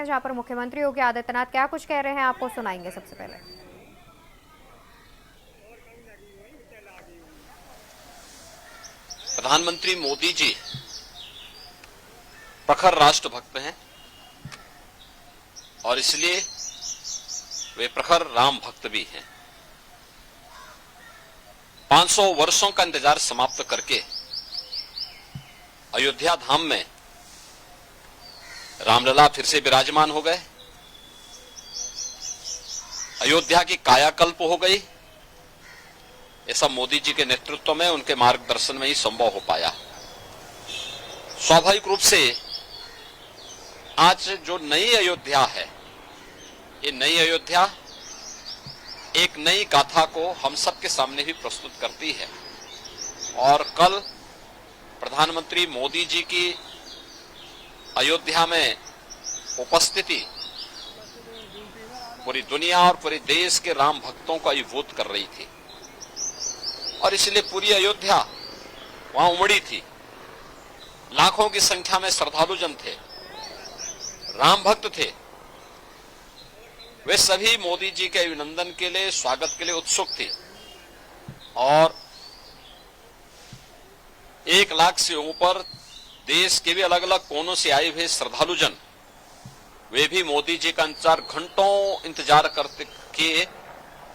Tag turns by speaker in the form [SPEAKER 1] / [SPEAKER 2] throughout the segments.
[SPEAKER 1] हैं, जहां पर मुख्यमंत्री योगी आदित्यनाथ क्या कुछ कह रहे हैं आपको सुनाएंगे। सबसे पहले
[SPEAKER 2] प्रधानमंत्री मोदी जी प्रखर राष्ट्रभक्त हैं और इसलिए वे प्रखर राम भक्त भी हैं। 500 वर्षों का इंतजार समाप्त करके अयोध्या धाम में रामलला फिर से विराजमान हो गए। अयोध्या की कायाकल्प हो गई। ये सब मोदी जी के नेतृत्व में, उनके मार्गदर्शन में ही संभव हो पाया। स्वाभाविक रूप से आज जो नई अयोध्या है, ये नई अयोध्या एक नई गाथा को हम सबके सामने भी प्रस्तुत करती है। और कल प्रधानमंत्री मोदी जी की अयोध्या में उपस्थिति पूरी दुनिया और पूरे देश के राम भक्तों को अभिभूत कर रही थी और इसलिए पूरी अयोध्या वहां उमड़ी थी। लाखों की संख्या में श्रद्धालु जन थे, राम भक्त थे। वे सभी मोदी जी के अभिनंदन के लिए, स्वागत के लिए उत्सुक थे और 1 लाख से ऊपर देश के भी अलग अलग कोनों से आए हुए श्रद्धालु जन, वे भी मोदी जी का घंटों इंतजार करते किए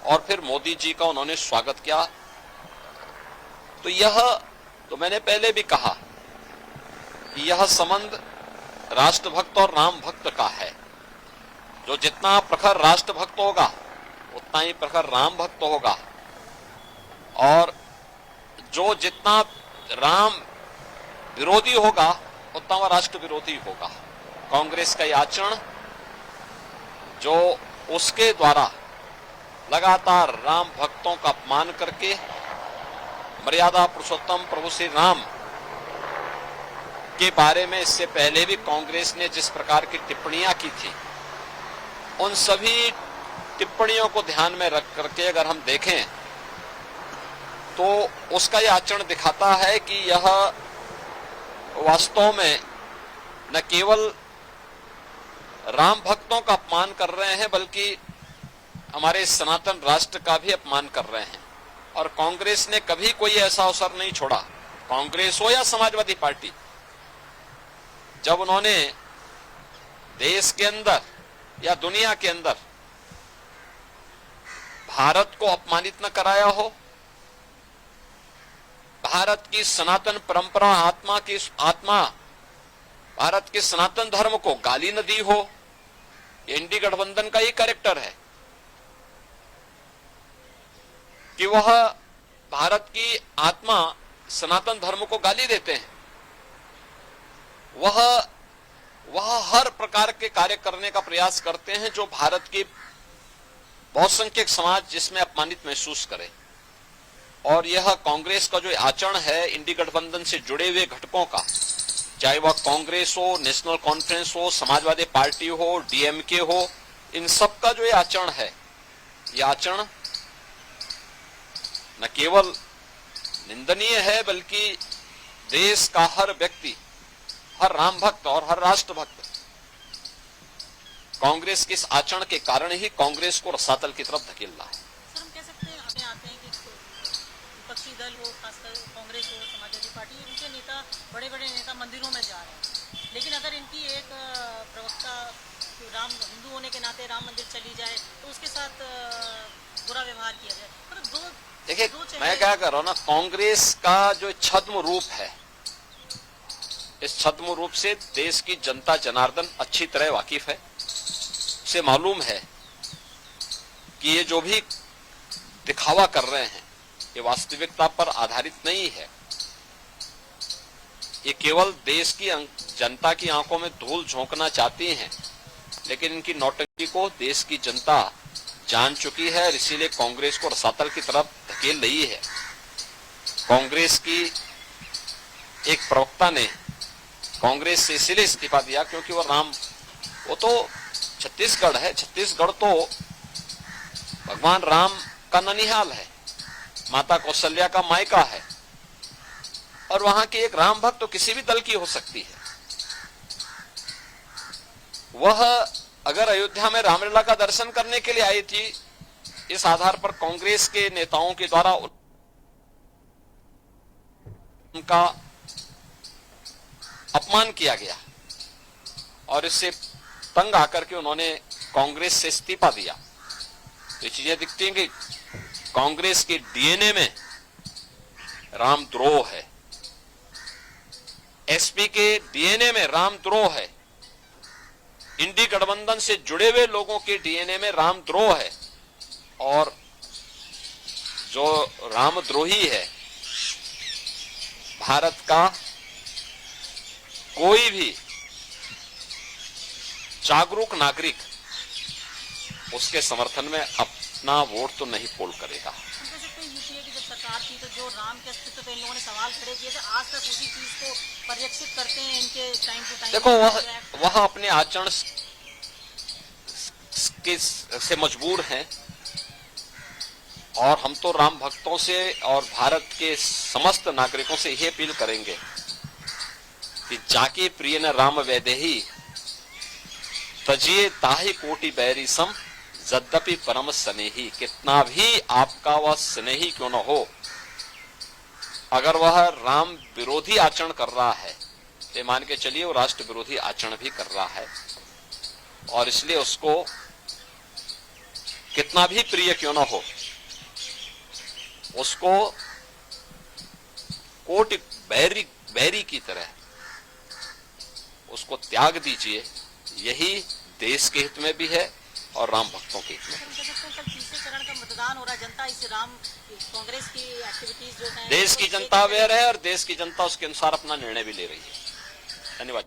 [SPEAKER 2] और फिर मोदी जी का उन्होंने स्वागत किया। तो यह तो मैंने पहले भी कहा कि यह संबंध राष्ट्रभक्त और राम भक्त का है। जो जितना प्रखर राष्ट्रभक्त होगा उतना ही प्रखर राम भक्त होगा और जो जितना राम विरोधी होगा उतना वह राष्ट्र विरोधी होगा। कांग्रेस का यह आचरण जो उसके द्वारा लगातार राम भक्तों का अपमान करके मर्यादा पुरुषोत्तम प्रभु श्री राम के बारे में इससे पहले भी कांग्रेस ने जिस प्रकार की टिप्पणियां की थी, उन सभी टिप्पणियों को ध्यान में रख करके अगर हम देखें तो उसका यह आचरण दिखाता है कि यह वास्तव में न केवल राम भक्तों का अपमान कर रहे हैं बल्कि हमारे सनातन राष्ट्र का भी अपमान कर रहे हैं। और कांग्रेस ने कभी कोई ऐसा अवसर नहीं छोड़ा, कांग्रेस हो या समाजवादी पार्टी, जब उन्होंने देश के अंदर या दुनिया के अंदर भारत को अपमानित न कराया हो, भारत की सनातन परंपरा आत्मा भारत के सनातन धर्म को गाली न दी हो। एनडी गठबंधन का ये कैरेक्टर है कि वह भारत की आत्मा सनातन धर्म को गाली देते हैं। वह हर प्रकार के कार्य करने का प्रयास करते हैं जो भारत की बहुसंख्यक समाज जिसमें अपमानित महसूस करे। और यह कांग्रेस का जो आचरण है इंडी गठबंधन से जुड़े हुए घटकों का, चाहे वह कांग्रेस हो, नेशनल कॉन्फ्रेंस हो, समाजवादी पार्टी हो, डीएमके हो, इन सब का जो आचरण है, यह आचरण न केवल निंदनीय है बल्कि देश का हर व्यक्ति, हर राम भक्त और हर राष्ट्र भक्त कांग्रेस के इस आचरण के कारण ही कांग्रेस को रसातल की तरफ धकेल रहा है।
[SPEAKER 3] सर, हम कह सकते हैं हमें आते हैं कि विपक्षी दल हो, खासकर कांग्रेस हो, समाजवादी पार्टी, इनके नेता, बड़े बड़े नेता मंदिरों में जा रहे हैं, लेकिन अगर इनकी एक प्रवक्ता राम हिंदू होने के नाते राम मंदिर चली जाए तो उसके साथ बुरा व्यवहार किया जाए। मतलब
[SPEAKER 2] देखिए, मैं क्या कर रहा हूं ना, कांग्रेस का जो छद्म रूप है, इस छद्म रूप से देश की जनता जनार्दन अच्छी तरह वाकिफ है। उसे मालूम है कि ये जो भी दिखावा कर रहे हैं ये वास्तविकता पर आधारित नहीं है। ये केवल देश की जनता की आंखों में धूल झोंकना चाहती हैं, लेकिन इनकी नौटंकी को देश की जनता जान चुकी है और इसीलिए कांग्रेस को रसातल की तरफ धकेल रही है। कांग्रेस की एक प्रवक्ता ने कांग्रेस से इसलिए इस्तीफा दिया क्योंकि वो तो छत्तीसगढ़ है, छत्तीसगढ़ तो भगवान राम का ननिहाल है, माता कौशल्या का मायका है और वहां की एक राम भक्त तो किसी भी दल की हो सकती है। वह अगर अयोध्या में रामलला का दर्शन करने के लिए आई थी, इस आधार पर कांग्रेस के नेताओं के द्वारा उनका अपमान किया गया और इससे तंग आकर के उन्होंने कांग्रेस से इस्तीफा दिया। तो ये चीजें दिखती हैं कि कांग्रेस के डीएनए में रामद्रोह है, एसपी के डीएनए में रामद्रोह है, इंडी गठबंधन से जुड़े हुए लोगों के डीएनए में रामद्रोह है। और जो रामद्रोही है, भारत का कोई भी जागरूक नागरिक उसके समर्थन में अपना वोट तो नहीं पोल करेगा।
[SPEAKER 3] यूपीए की जब सरकार थी तो जो राम के अस्तित्व पे इन लोगों ने सवाल खड़े किए थे, आज तक उसी चीज को परिलक्षित करते हैं इनके टाइम टू टाइम।
[SPEAKER 2] देखो वह अपने आचरण से मजबूर हैं और हम तो राम भक्तों से और भारत के समस्त नागरिकों से यह अपील करेंगे कि जाके प्रिय न राम वैदेही तजिए ताहि कोटि बैरी सम यद्यपि परम स्नेही। कितना भी आपका वह स्नेही क्यों न हो, अगर वह राम विरोधी आचरण कर रहा है तो मान के चलिए वो राष्ट्र विरोधी आचरण भी कर रहा है, और इसलिए उसको कितना भी प्रिय क्यों न हो, उसको कोटि बैरी की तरह उसको त्याग दीजिए। यही देश के हित में भी है और राम भक्तों के हित में।
[SPEAKER 3] कल तीसरे चरण का मतदान हो रहा है, जनता इस राम कांग्रेस की एक्टिविटीज जो है,
[SPEAKER 2] देश की जनता अवेयर है और देश की जनता उसके अनुसार अपना निर्णय भी ले रही है। धन्यवाद।